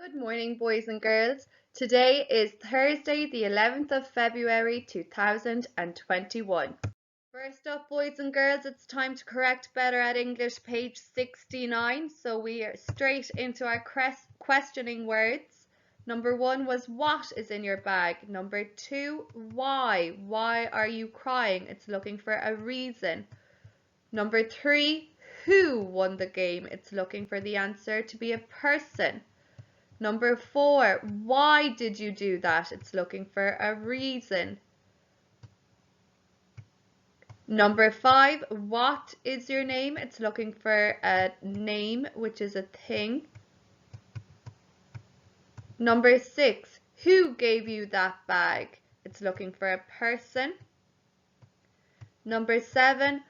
Good morning, boys and girls. Today is Thursday, the 11th of February 2021. First up, boys and girls, it's time to correct Better at English, page 69. So we are straight into our questioning words. Number 1 was what is in your bag? Number 2, why? Why are you crying? It's looking for a reason. Number 3, who won the game? It's looking for the answer to be a person. Number 4, why did you do that? It's looking for a reason. Number 5, what is your name? It's looking for a name, which is a thing. Number 6, who gave you that bag? It's looking for a person. Number 7,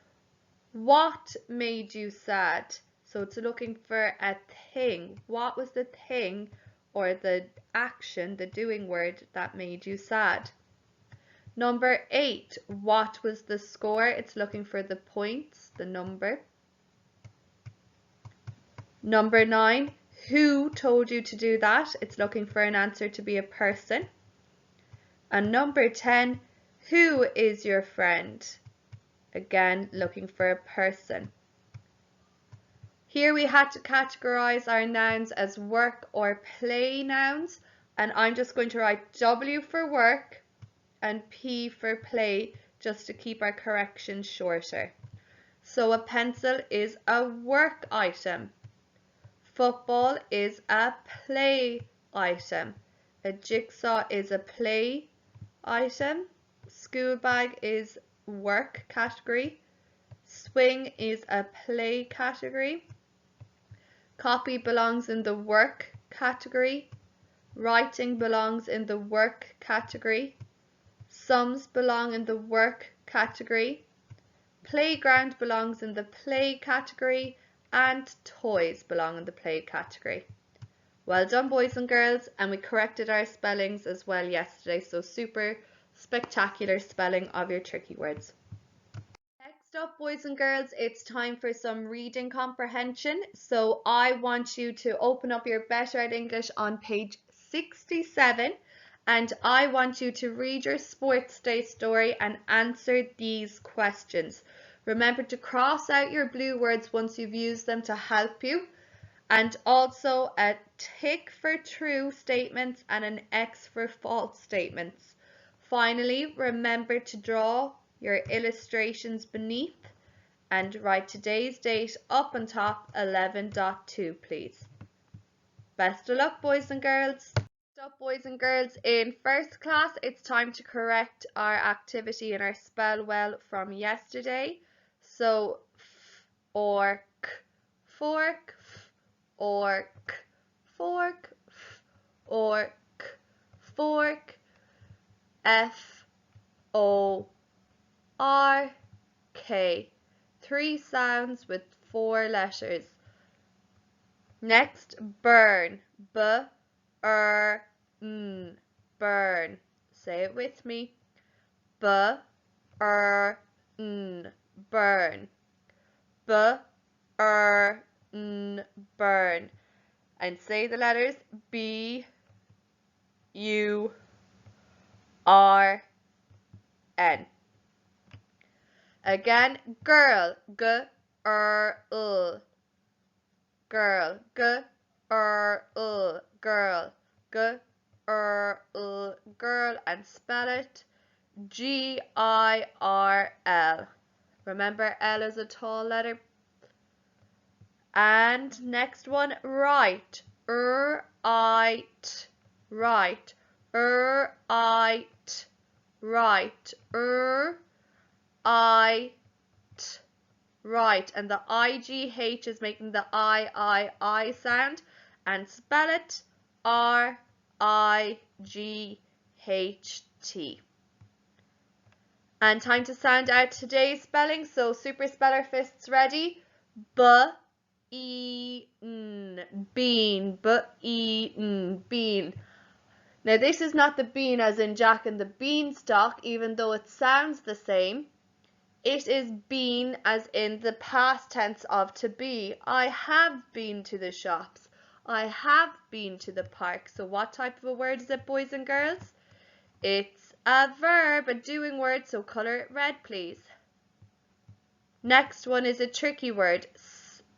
what made you sad? So it's looking for a thing. What was the thing or the action, the doing word that made you sad? Number 8, what was the score? It's looking for the points, the number. Number 9, who told you to do that? It's looking for an answer to be a person. And number 10, who is your friend? Again, looking for a person. Here we had to categorize our nouns as work or play nouns, and I'm just going to write W for work and P for play just to keep our corrections shorter. So a pencil is a work item. Football is a play item. A jigsaw is a play item. School bag is work category. Swing is a play category. Copy belongs in the work category. Writing belongs in the work category. Sums belong in the work category. Playground belongs in the play category. And toys belong in the play category. Well done, boys and girls, and we corrected our spellings as well yesterday, so super spectacular spelling of your tricky words. Next up, boys and girls, it's time for some reading comprehension. So I want you to open up your Better at English on page 67, and I want you to read your sports day story and answer these questions. Remember to cross out your blue words once you've used them to help you, and also a tick for true statements and an X for false statements. Finally, remember to draw your illustrations beneath and write today's date up on top 11.2, please. Best of luck, boys and girls. Next up, boys and girls, in first class, it's time to correct our activity and our spell well from yesterday. So, fork, fork, fork, fork, fork, fork, F-O-R-K. 3 sounds with 4 letters. Next, burn. B-R-N. Burn. Say it with me. B-R-N. Burn. B-R-N. Burn. And say the letters B-U-R-N. Again, girl. G-R-L. Girl. G-R-L. Girl. G-R-L. Girl. And spell it G-I-R-L. Remember, L is a tall letter. And next one, right. R-I-T. Right. R-I-T. Right. R-I-T. Right. And the I-G-H is making the I-I-I sound. And spell it R-I-G-H-T. And time to sound out today's spelling. So super speller fists ready. B-E-N. Bean. B-E-N. Bean. Now this is not the bean as in Jack and the Beanstalk, even though it sounds the same. It is been as in the past tense of to be. I have been to the shops. I have been to the park. So what type of a word is it, boys and girls? It's a verb, a doing word, so colour it red, please. Next one is a tricky word,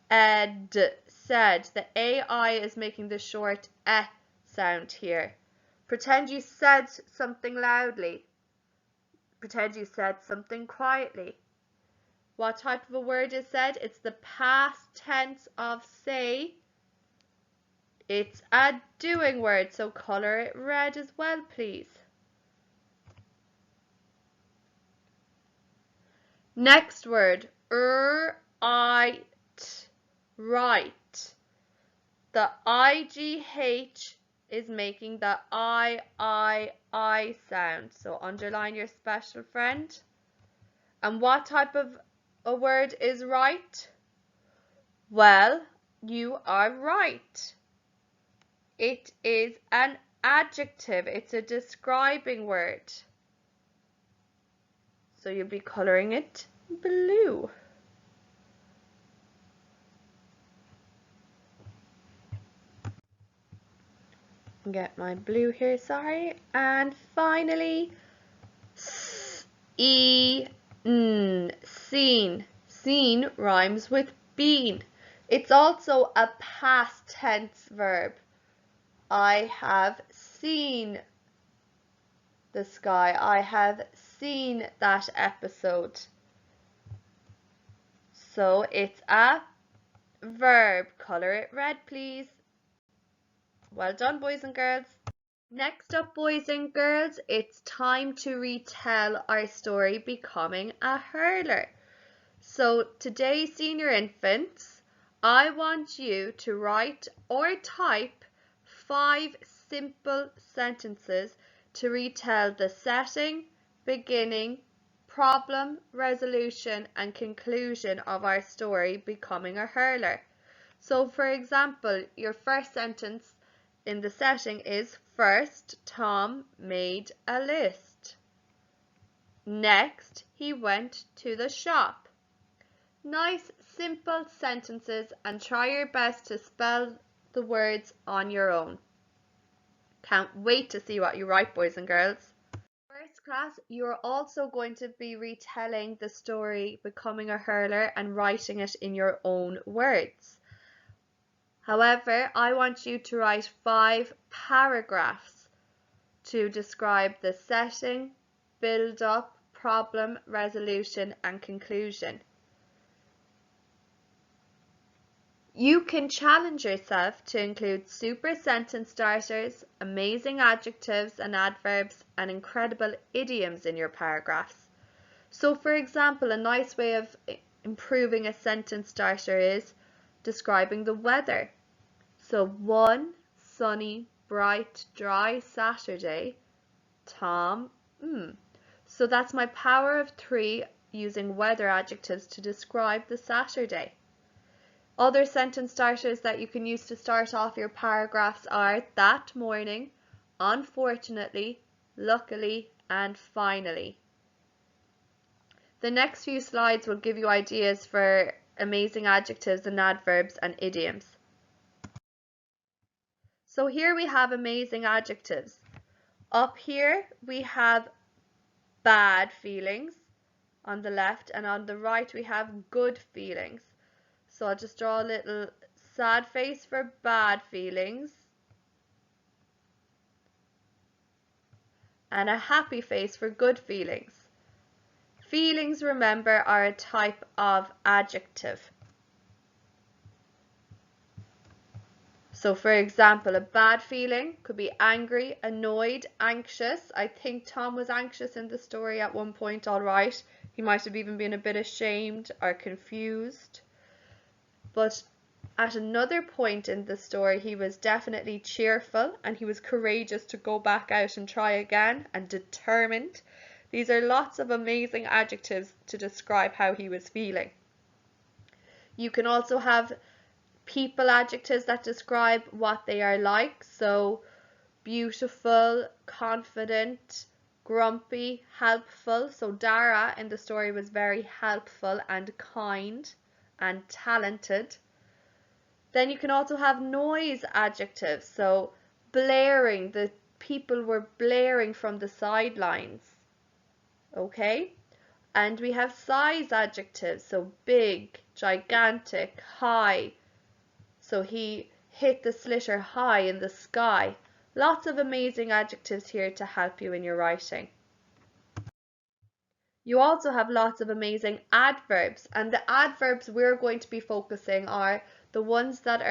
said. The AI is making the short eh sound here. Pretend you said something loudly. Pretend you said something quietly. What type of a word is said? It's the past tense of say. It's a doing word, so colour it red as well, please. Next word, right. The IGH is making the I sound, so underline your special friend. And what type of a word is right? Well, you are right. It is an adjective. It's a describing word. So you'll be colouring it blue. Get my blue here, sorry. And finally, seen. Seen rhymes with been. It's also a past tense verb. I have seen the sky. I have seen that episode. So it's a verb. Colour it red, please. Well done, boys and girls. Next up, boys and girls, it's time to retell our story, Becoming a Hurler. So today, senior infants, I want you to write or type 5 simple sentences to retell the setting, beginning, problem, resolution, and conclusion of our story, Becoming a Hurler. So for example, your first sentence in the setting is, first, Tom made a list. Next, he went to the shop. Nice, simple sentences, and try your best to spell the words on your own. Can't wait to see what you write, boys and girls. First class, you're also going to be retelling the story Becoming a Hurler and writing it in your own words. However, I want you to write 5 paragraphs to describe the setting, build-up, problem, resolution, and conclusion. You can challenge yourself to include super sentence starters, amazing adjectives and adverbs, and incredible idioms in your paragraphs. So for example, a nice way of improving a sentence starter is describing the weather. So one sunny, bright, dry Saturday, Tom, So that's my power of 3 using weather adjectives to describe the Saturday. Other sentence starters that you can use to start off your paragraphs are that morning, unfortunately, luckily, and finally. The next few slides will give you ideas for amazing adjectives and adverbs and idioms. So here we have amazing adjectives. Up here we have bad feelings on the left, and on the right we have good feelings. So I'll just draw a little sad face for bad feelings and a happy face for good feelings. Feelings, remember, are a type of adjective. So for example, a bad feeling could be angry, annoyed, anxious. I think Tom was anxious in the story at one point, all right. He might have even been a bit ashamed or confused. But at another point in the story, he was definitely cheerful and he was courageous to go back out and try again, and determined. These are lots of amazing adjectives to describe how he was feeling. You can also have people adjectives that describe what they are like. So beautiful, confident, grumpy, helpful. So Dara in the story was very helpful and kind and talented. Then you can also have noise adjectives. So blaring, the people were blaring from the sidelines. Okay? And we have size adjectives. So big, gigantic, high. So he hit the slitter high in the sky. Lots of amazing adjectives here to help you in your writing. You also have lots of amazing adverbs, and the adverbs we're going to be focusing are the ones that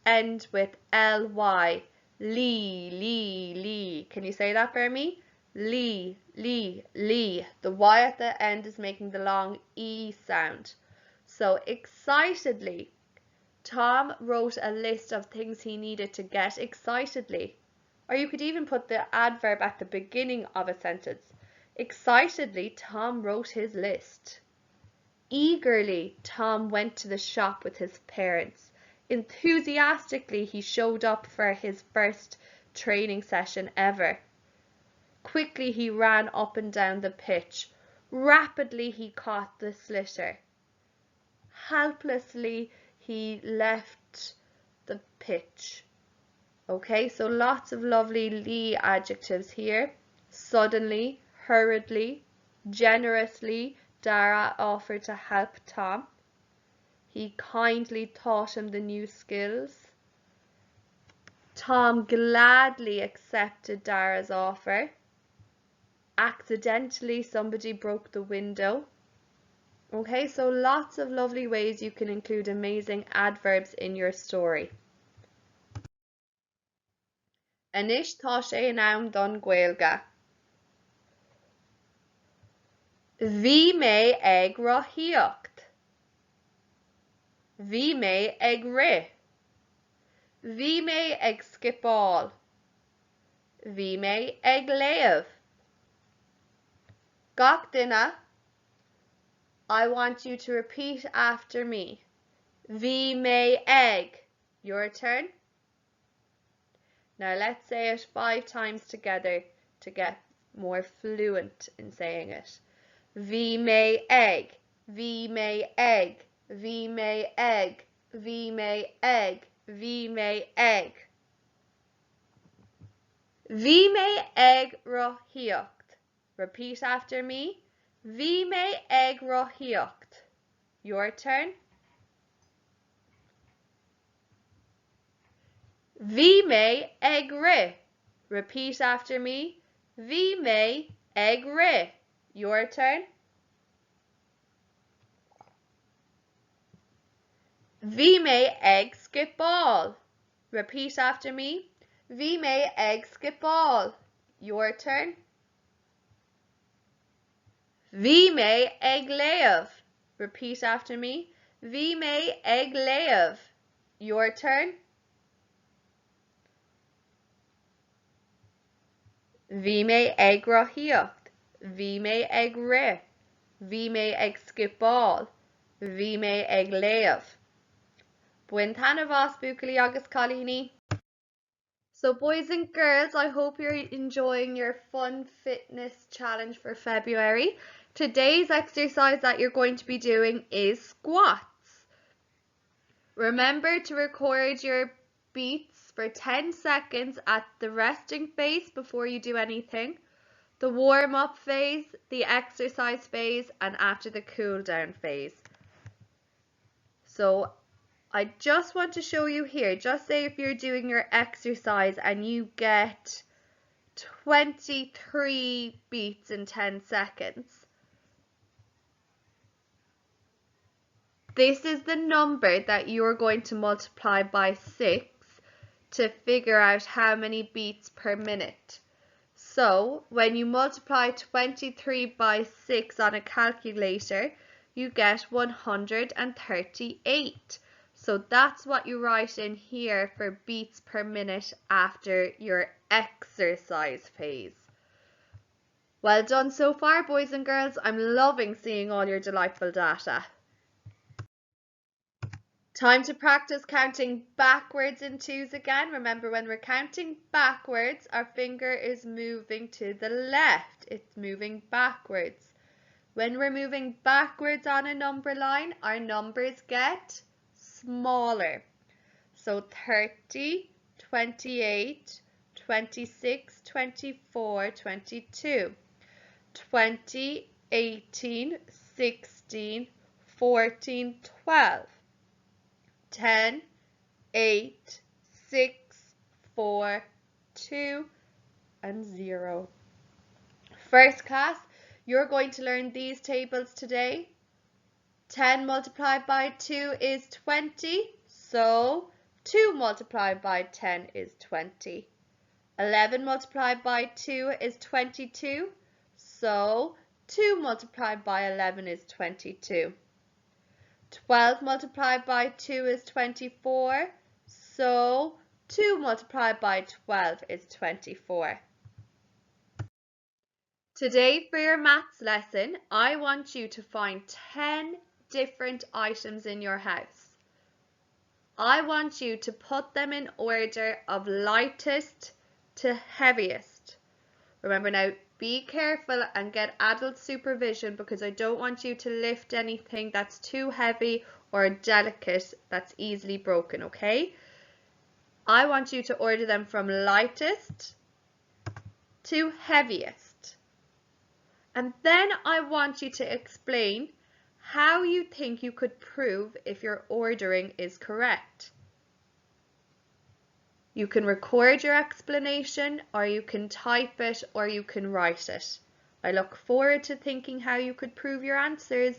end with ly. Lee. Can you say that for me? Lee. The Y at the end is making the long E sound. So excitedly. Tom wrote a list of things he needed to get excitedly. Or you could even put the adverb at the beginning of a sentence. Excitedly, Tom wrote his list. Eagerly, Tom went to the shop with his parents. Enthusiastically, he showed up for his first training session ever. Quickly, he ran up and down the pitch. Rapidly, he caught the slitter. Helplessly, he left the pitch. Okay, so lots of lovely Lee adjectives here. Suddenly, hurriedly, generously, Dara offered to help Tom. He kindly taught him the new skills. Tom gladly accepted Dara's offer. Accidentally, somebody broke the window. Okay, so lots of lovely ways you can include amazing adverbs in your story. Anish tá sé in am don Gaeilge. Bhí mé ag rothaíocht. Bhí mé ag rith. Bhí mé ag skipáil. Bhí mé ag léamh. Gach duine, I want you to repeat after me. Bhí mé ag. Your turn. Now let's say it 5 times together to get more fluent in saying it. Bhí mé ag. Bhí mé ag. Bhí mé ag. Bhí mé ag. Bhí mé ag. Bhí mé ag rothaíocht. Repeat after me. Bhí mé ag rothaíocht. Your turn. Bhí mé ag rith. Repeat after me. Bhí mé ag rith. Your turn. Bhí mé ag skipáil. Repeat after me. Bhí mé ag skipáil. Your turn. Bhí mé ag léamh. Repeat after me. Bhí mé ag léamh. Your turn. Bhí mé ag rothaíocht. Bhí mé ag rith. Bhí mé ag skipáil. Bhí mé ag léamh. Buin tanavas bucali agus colini. So boys and girls, I hope you're enjoying your fun fitness challenge for February. Today's exercise that you're going to be doing is squats. Remember to record your beats for 10 seconds at the resting phase before you do anything, the warm-up phase, the exercise phase, and after the cool down phase. So I just want to show you here, just say if you're doing your exercise and you get 23 beats in 10 seconds. This is the number that you're going to multiply by 6 to figure out how many beats per minute. So when you multiply 23 by 6 on a calculator, you get 138. So that's what you write in here for beats per minute after your exercise phase. Well done so far, boys and girls. I'm loving seeing all your delightful data. Time to practice counting backwards in twos again. Remember, when we're counting backwards, our finger is moving to the left. It's moving backwards. When we're moving backwards on a number line, our numbers get smaller. So 30, 28, 26, 24, 22. 20, 18, 16, 14, 12. 10, 8, 6, 4, 2, and 0. First class, you're going to learn these tables today. 10 multiplied by 2 is 20, so 2 multiplied by 10 is 20. 11 multiplied by 2 is 22, so 2 multiplied by 11 is 22. 12 multiplied by 2 is 24, so 2 multiplied by 12 is 24. Today for your maths lesson, I want you to find 10 different items in your house. I want you to put them in order of lightest to heaviest. Remember now, be careful and get adult supervision because I don't want you to lift anything that's too heavy or delicate that's easily broken, okay? I want you to order them from lightest to heaviest. And then I want you to explain how you think you could prove if your ordering is correct. You can record your explanation, or you can type it, or you can write it. I look forward to thinking how you could prove your answers.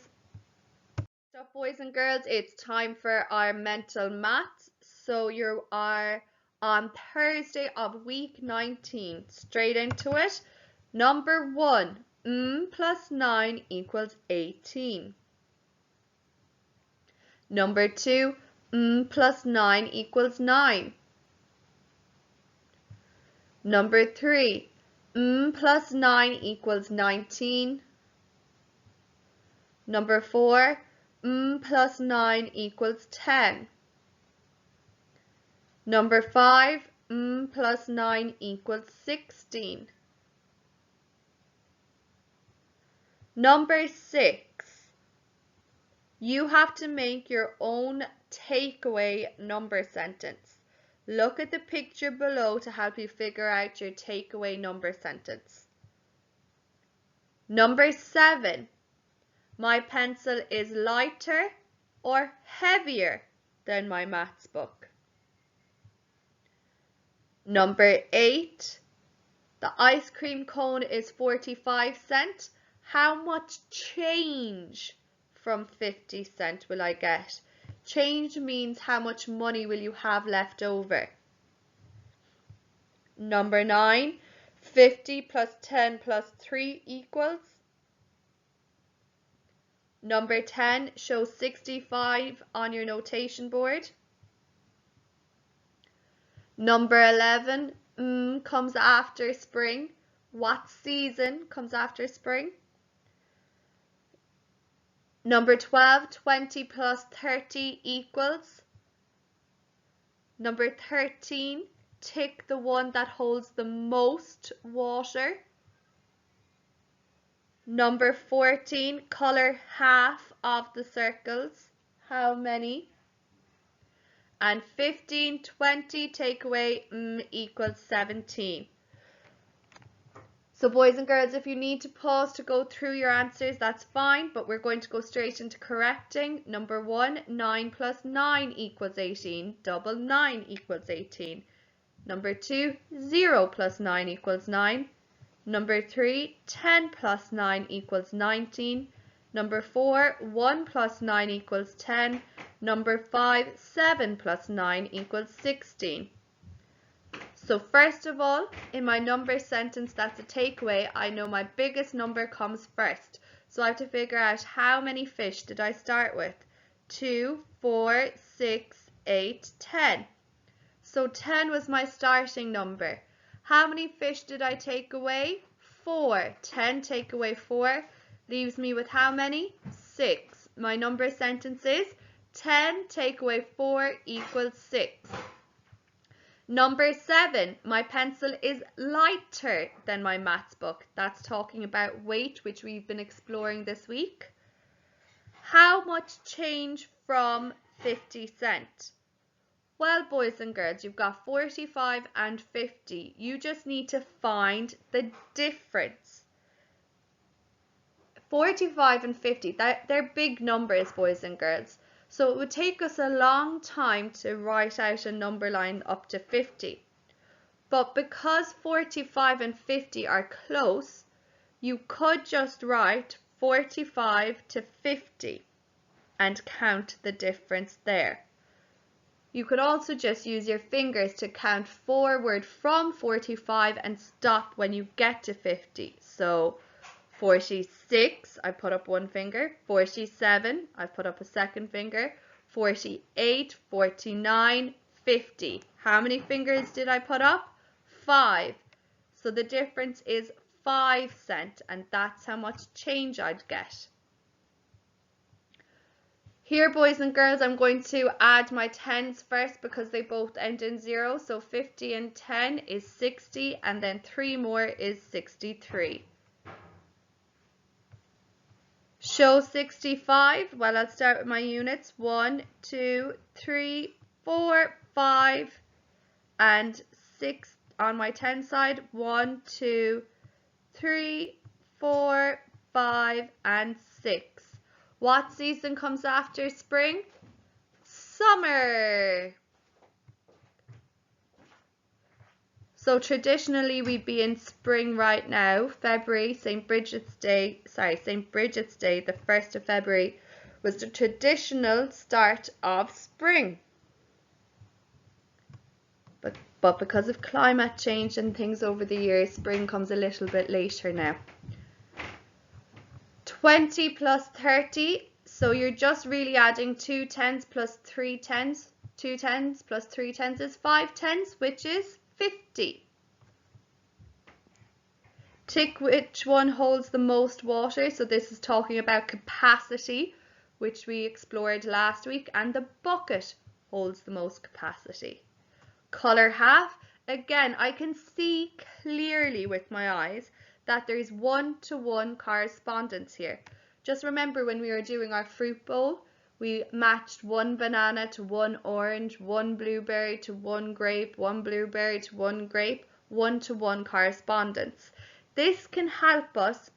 So boys and girls, it's time for our mental maths. So you are on Thursday of week 19. Straight into it. Number 1, plus 9 equals 18. Number 2, plus 9 equals 9. Number 3, plus 9 equals 19. Number 4, plus 9 equals 10. Number 5, plus 9 equals 16. Number 6, you have to make your own takeaway number sentence. Look at the picture below to help you figure out your takeaway number sentence. Number 7, my pencil is lighter or heavier than my maths book. Number 8, the ice cream cone is 45 cents. How much change from 50 cents will I get? Change means how much money will you have left over. Number 9, 50 plus 10 plus 3 equals. Number 10, show 65 on your notation board. Number 11, comes after spring. What season comes after spring? Number 12, 20 plus 30 equals. Number 13, tick the one that holds the most water. Number 14, colour half of the circles. How many? And 15, 20, take away equals 17. So boys and girls, if you need to pause to go through your answers, that's fine, but we're going to go straight into correcting. Number 1, 9 plus 9 equals 18. Double 9 equals 18. Number 2, 0 plus 9 equals 9. Number 3, 10 plus 9 equals 19. Number 4, 1 plus 9 equals 10. Number 5, 7 plus 9 equals 16. So first of all, in my number sentence, that's a takeaway. I know my biggest number comes first. So I have to figure out how many fish did I start with. 2, 4, 6, 8, 10. So 10 was my starting number. How many fish did I take away? 4. 10 take away 4 leaves me with how many? 6. My number sentence is 10 take away 4 equals 6. Number 7, my pencil is lighter than my maths book. That's talking about weight, which we've been exploring this week. How much change from 50 cents? Well, boys and girls, you've got 45 and 50. You just need to find the difference. 45 and 50, they're big numbers, boys and girls. So it would take us a long time to write out a number line up to 50. But because 45 and 50 are close, you could just write 45 to 50 and count the difference there. You could also just use your fingers to count forward from 45 and stop when you get to 50. So 46, I put up one finger. 47, I put up a second finger. 48, 49, 50. How many fingers did I put up? 5. So the difference is 5 cents, and that's how much change I'd get. Here, boys and girls, I'm going to add my tens first because they both end in 0. So 50 and 10 is 60, and then 3 more is 63. Show 65. Well, I'll start with my units. 1, 2, 3, 4, 5, and 6 on my 10 side. 1, 2, 3, 4, 5, and 6. What season comes after spring? Summer. So traditionally we'd be in spring right now. February, St. Bridget's Day, the 1st of February, was the traditional start of spring. But because of climate change and things over the years, spring comes a little bit later now. 20 plus 30, so you're just really adding 2 tens plus 3 tens. 2 tens plus 3 tens is 5 tens, which is 50. Tick which one holds the most water. So this is talking about capacity, which we explored last week, and the bucket holds the most capacity. Color half. Again, I can see clearly with my eyes that there's one-to-one correspondence here. Just remember when we were doing our fruit bowl, we matched one banana to one orange, one blueberry to one grape, one blueberry to one grape, one-to-one correspondence. This can help us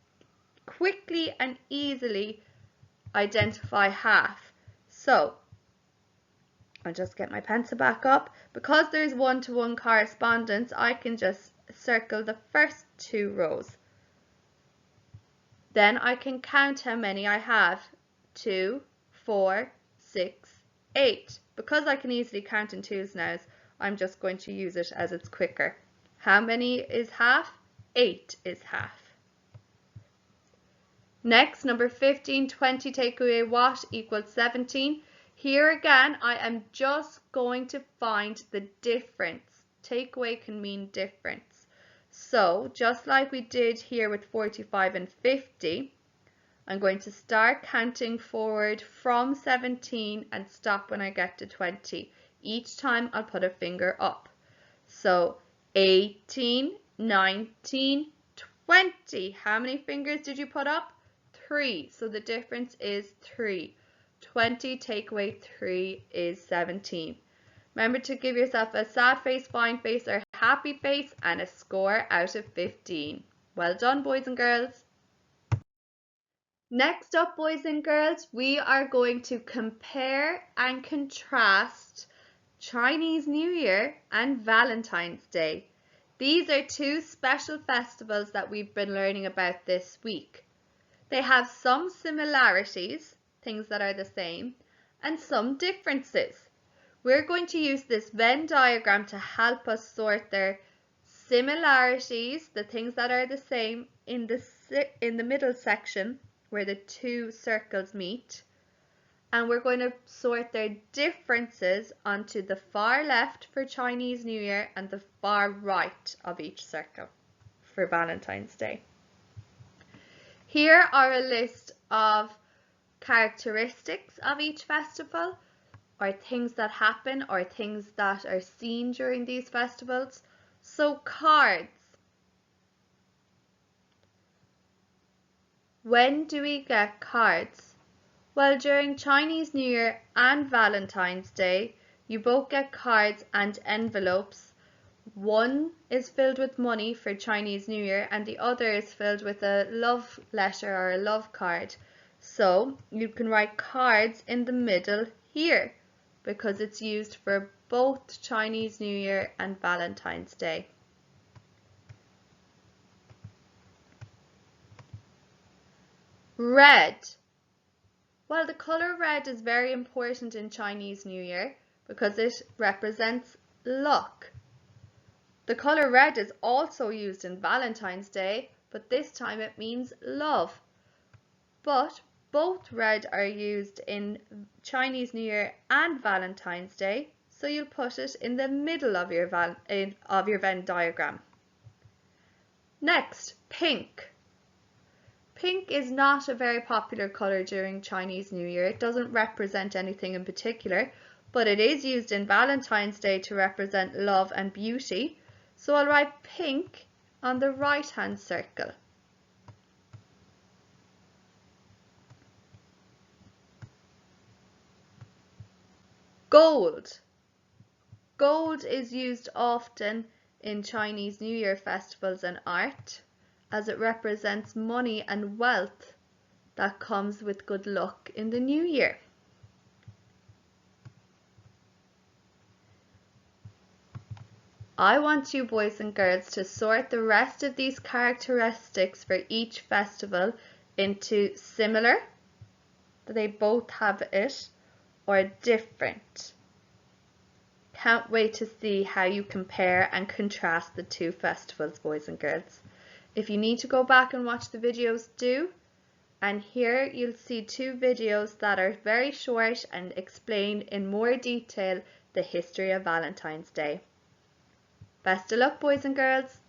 quickly and easily identify half. So I'll just get my pencil back up. Because there's one-to-one correspondence, I can just circle the first 2 rows. Then I can count how many I have. 2, 4, 6, 8. Because I can easily count in 2s now, I'm just going to use it as it's quicker. How many is half? 8 is half. Next, number 15, 20 take away what equals 17. Here again, I am just going to find the difference. Take away can mean difference. So, just like we did here with 45 and 50, I'm going to start counting forward from 17 and stop when I get to 20. Each time I'll put a finger up. So, 18, 19, 20. How many fingers did you put up? 3. So the difference is 3. 20 take away 3 is 17. Remember to give yourself a sad face, fine face, or happy face, and a score out of 15. Well done, boys and girls. Next up, boys and girls, we are going to compare and contrast Chinese New Year and Valentine's Day. These are 2 special festivals that we've been learning about this week. They have some similarities, things that are the same, and some differences. We're going to use this Venn diagram to help us sort their similarities, the things that are the same, in the middle section where the 2 circles meet. And we're going to sort their differences onto the far left for Chinese New Year and the far right of each circle for Valentine's Day. Here are a list of characteristics of each festival, or things that happen or things that are seen during these festivals. So cards. When do we get cards? Well, during Chinese New Year and Valentine's Day, you both get cards and envelopes. One is filled with money for Chinese New Year and the other is filled with a love letter or a love card. So you can write cards in the middle here because it's used for both Chinese New Year and Valentine's Day. Red. Well, the colour red is very important in Chinese New Year because it represents luck. The colour red is also used in Valentine's Day, but this time it means love. But both red are used in Chinese New Year and Valentine's Day, so you'll put it in the middle of your Venn diagram. Next, pink. Pink is not a very popular colour during Chinese New Year. It doesn't represent anything in particular, but it is used in Valentine's Day to represent love and beauty. So I'll write pink on the right-hand circle. Gold. Gold is used often in Chinese New Year festivals and art as it represents money and wealth that comes with good luck in the new year. I want you boys and girls to sort the rest of these characteristics for each festival into similar, that they both have it, or different. Can't wait to see how you compare and contrast the two festivals, boys and girls. If you need to go back and watch the videos, do. And here you'll see two videos that are very short and explain in more detail the history of Valentine's Day. Best of luck, boys and girls.